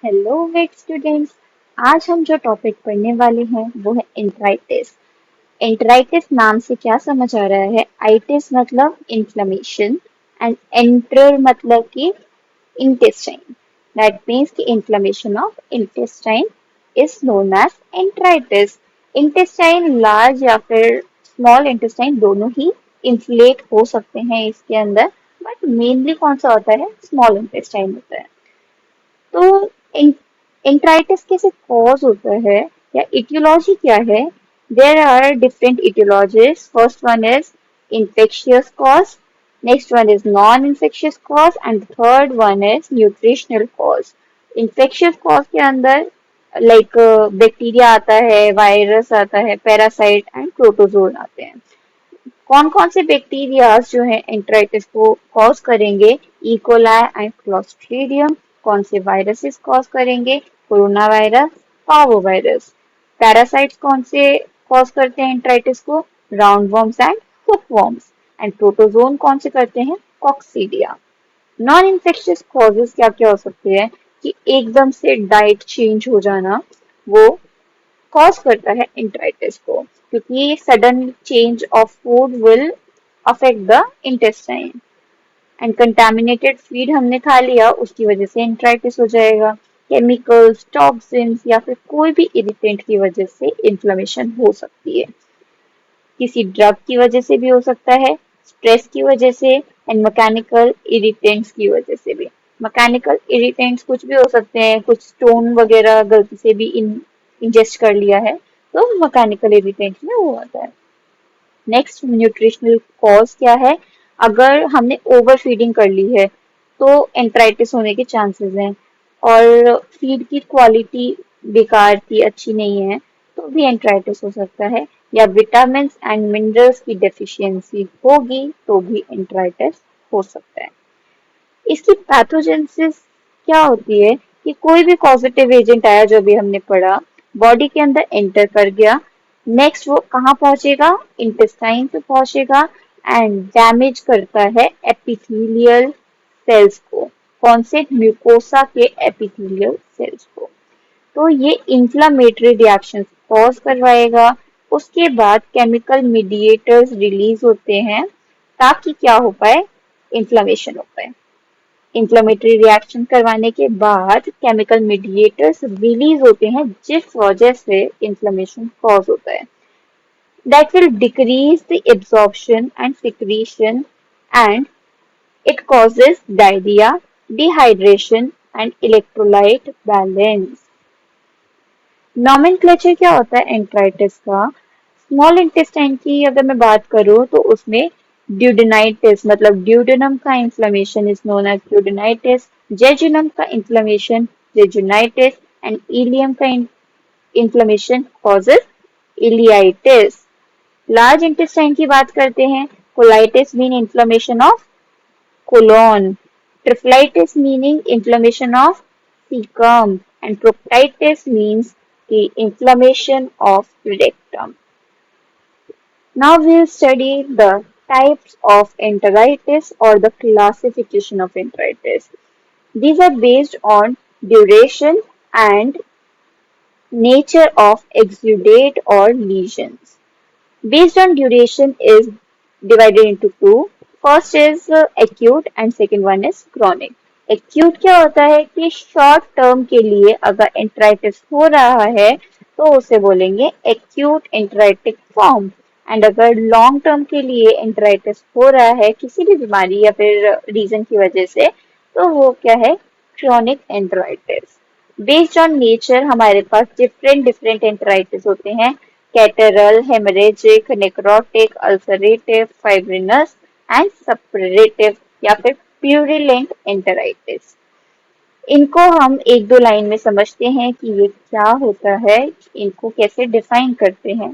Hello wait students. आज हम जो टॉपिक पढ़ने वाले हैं वो है एंट्राइटिस। एंट्राइटिस नाम से क्या समझ आ रहा है? आइटिस मतलब इन्फ्लेमेशन एंड एंटर मतलब कि intestine. That means the inflammation of intestine is known as enteritis. Intestine large या फिर small intestine दोनों ही inflate हो सकते हैं इसके अंदर, बट मेनली कौन सा होता है? स्मॉल इंटेस्टाइन होता है। तो एंट्राइटिस कैसे कॉज होता है या इटियोलॉजी क्या है? There are different aetiologies. First one is infectious cause, next one is non-infectious cause and the third one is nutritional cause. Infectious cause के अंदर लाइक बैक्टीरिया आता है, वायरस आता है, पैरासाइट एंड प्रोटोजोन आते हैं। कौन कौन से बैक्टीरियाज जो है एंट्राइटिस को कॉज करेंगे? E coli and clostridium. कौन से वायरसेस कॉज करेंगे? कोरोना वायरस, पावो वायरस। पैरासाइट्स कौन से कॉज करते हैं एंट्राइटिस को? Round worms and hook worms. And protozoan कौन से करते हैं? कॉक्सीडिया। नॉन इन्फेक्शियस कॉजेज क्या क्या हो सकते हैं? कि एकदम से डाइट चेंज हो जाना, वो कॉज करता है इंट्राइटिस को, क्योंकि sudden change of food will affect the intestine. And contaminated feed हमने खा लिया, उसकी वजह से इंट्राइटिस हो जाएगा। केमिकल्स, टॉक्सिन्स या फिर कोई भी इरिटेंट की वजह से इन्फ्लेमेशन हो सकती है। किसी ड्रग की वजह से भी हो सकता है, स्ट्रेस की वजह से एंड मैकेनिकल इरिटेंट्स की वजह से भी। मैकेनिकल इरिटेंट्स कुछ भी हो सकते हैं, कुछ स्टोन वगैरह गलती से भी इंजेस्ट कर लिया है तो मैकेनिकल इरिटेंट्स में वो आता है। नेक्स्ट, न्यूट्रिशनल कॉज क्या है? अगर हमने ओवर फीडिंग कर ली है तो एंट्राइटिस होने के चांसेस हैं। और फीड की क्वालिटी बेकार थी, अच्छी नहीं है, तो भी एंट्राइटिस हो सकता है। या विटामिन एंड मिनरल्स की डेफिशिएंसी होगी तो भी एंट्राइटिस हो सकता है। इसकी पैथोजेनेसिस क्या होती है? कि कोई भी पॉजिटिव एजेंट आया, जो भी हमने पढ़ा, बॉडी के अंदर एंटर कर गया, नेक्स्ट वो कहाँ पहुंचेगा? इंटेस्टाइन पे पहुंचेगा एंड डैमेज करता है एपिथेलियल सेल्स को। कौन से? म्यूकोसा के एपिथेलियल सेल्स को। तो ये इंफ्लामेटरी रिएक्शन कॉज करवाएगा। उसके बाद केमिकल मीडिएटर्स रिलीज होते हैं ताकि क्या हो पाए? इन्फ्लेमेशन हो पाए। इन्फ्लेमेटरी रिएक्शन करवाने के बाद केमिकल मीडिएटर्स रिलीज होते हैं, जिस वजह से इन्फ्लेमेशन कॉज होता है। That will decrease the absorption and secretion and it causes diarrhea, dehydration and electrolyte balance. Nomenclature क्या होता है एंट्राइटिस का? स्मॉल इंटेस्टाइन की अगर मैं बात करूं तो उसमें ड्यूडेनाइटिस मतलब ड्यूडेनम का inflammation is known as duodenitis, jejunum का इन्फ्लेमेशन जेजुनाइटिस एंड इलियम का inflammation causes ileitis. Large intestine की बात करते हैं, colitis mean inflammation of colon, triphlitis meaning inflammation of cecum, and proctitis means the inflammation of rectum. Now we'll study the types of enteritis or the classification of enteritis. These are based on duration and nature of exudate or lesions. Based on duration is divided into two. First is acute and second one is chronic. Acute क्या होता है? कि short term के लिए अगर enteritis हो रहा है तो उसे बोलेंगे एक्यूट एंट्राइटिक फॉर्म। एंड अगर लॉन्ग टर्म के लिए एंट्राइटिस हो रहा है किसी भी बीमारी या फिर रीजन की वजह से, तो वो क्या है? Chronic enteritis. Based on nature हमारे पास डिफरेंट डिफरेंट एंट्राइटिस होते हैं। Catarrhal, haemorrhagic, necrotic, ulcerative, fibrinous and suppurative या फिर प्यूरिलेंट एंटेराइटिस। इनको हम एक दो लाइन में समझते हैं कि ये क्या होता है, इनको कैसे डिफाइन करते हैं।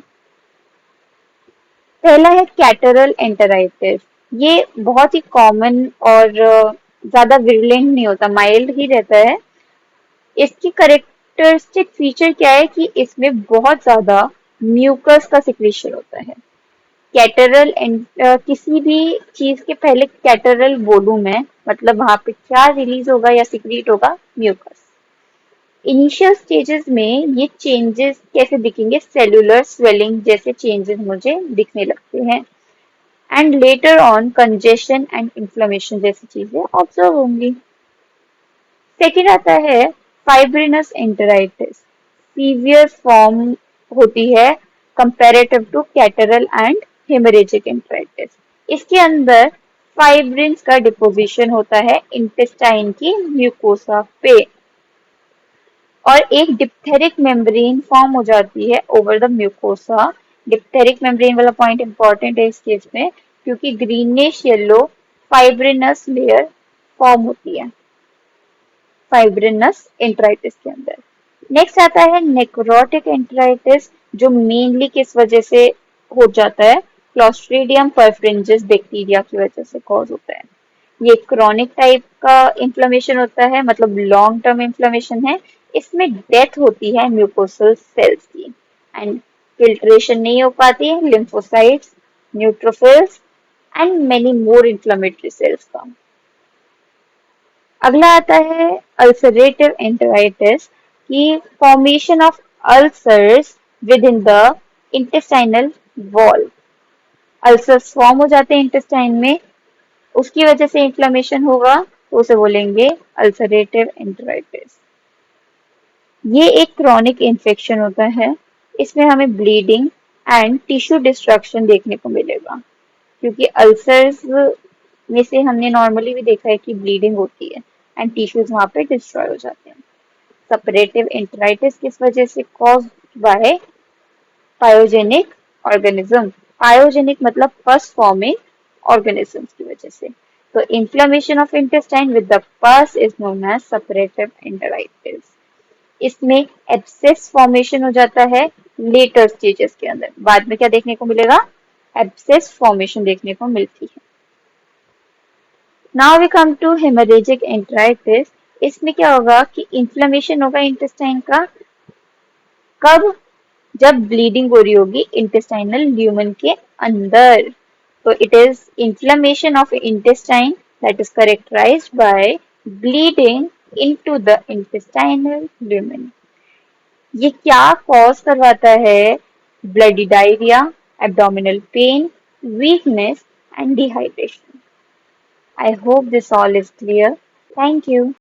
पहला है कैटरल एंटेराइटिस। ये बहुत ही कॉमन और ज्यादा विरुलेंट नहीं होता, माइल्ड ही रहता है। इसकी करेक्टरिस्टिक फीचर क्या है? कि इसमें बहुत ज्यादा म्यूकस का सिक्रीशन होता है। कैटरल किसी भी चीज के पहले कैटरल बोलूं मैं, मतलब वहां पे क्या रिलीज होगा या सिक्रीट होगा? म्यूकस। इनिशियल स्टेजेस में ये चेंजेस कैसे दिखेंगे, सेलुलर स्वेलिंग जैसे चेंजेस मुझे दिखने लगते हैं and later on congestion and inflammation जैसी चीजें ऑब्जर्व होंगी। सेकेंड आता है फाइब्रिनस एंटेराइटिस, सीवियर फॉर्म होती है comparative to catarrhal and haemorrhagic enteritis. इसके अंदर फाइब्रिन्स का डिपोजिशन होता है इंटेस्टाइन की म्यूकोसा पे और एक डिप्थेरिक मेम्ब्रेन फॉर्म हो जाती है ओवर द म्यूकोसा। डिप्थेरिक मेम्ब्रेन वाला पॉइंट इंपॉर्टेंट है इस केस में क्योंकि greenish yellow fibrinous layer form होती है फाइब्रिनस एंटराइटिस के अंदर। नेक्स्ट आता है नेक्रोटिक एंटराइटिस जो मेनली किस वजह से हो जाता है, क्लोस्ट्रीडियम परफ्रिंजिस बैक्टीरिया की वजह से कॉज होता है। ये क्रॉनिक टाइप का इन्फ्लेमेशन होता है, मतलब लॉन्ग टर्म इन्फ्लेमेशन है। इसमें डेथ होती है म्यूकोसल सेल्स की एंड फिल्ट्रेशन नहीं हो पाती है lymphocytes, neutrophils and many more inflammatory cells का। अगला आता है अल्सरेटिव एंटेराइटिस की formation of ulcers within the intestinal wall. Ulcers form हो जाते हैं इंटेस्टाइन में, उसकी वजह से इन्फ्लेमेशन होगा तो उसे बोलेंगे अल्सरेटिव एंटेराइटिस। ये एक क्रॉनिक इन्फेक्शन होता है, इसमें हमें ब्लीडिंग एंड टिश्यू डिस्ट्रक्शन देखने को मिलेगा क्योंकि अल्सर्स में से हमने नॉर्मली भी देखा है कि ब्लीडिंग होती है एंड टिश्यूज वहां पे डिस्ट्रॉय हो जाते हैं। सपरेटिव एंटेराइटिस किस वजह से cause by pyogenic organism, pyogenic मतलब पस फॉर्मिंग ऑर्गेनिजम्स की वजह से। तो inflammation of intestine with the pus is known as suppurative enteritis. इसमें एब्सेस फॉर्मेशन हो जाता है लेटर स्टेजेस के अंदर, बाद में क्या देखने को मिलेगा, एब्सेस फॉर्मेशन देखने को मिलती है। Now we come to haemorrhagic enteritis. इसमें क्या होगा कि इन्फ्लेमेशन होगा इंटेस्टाइन का, कब, जब ब्लीडिंग हो रही होगी इंटेस्टाइनल ल्यूमेन के अंदर। तो it is inflammation of intestine that is characterized by bleeding into the intestinal lumen. ये क्या कॉज करवाता है, bloody diarrhoea, abdominal pain, weakness and dehydration. I hope this all is clear. Thank you.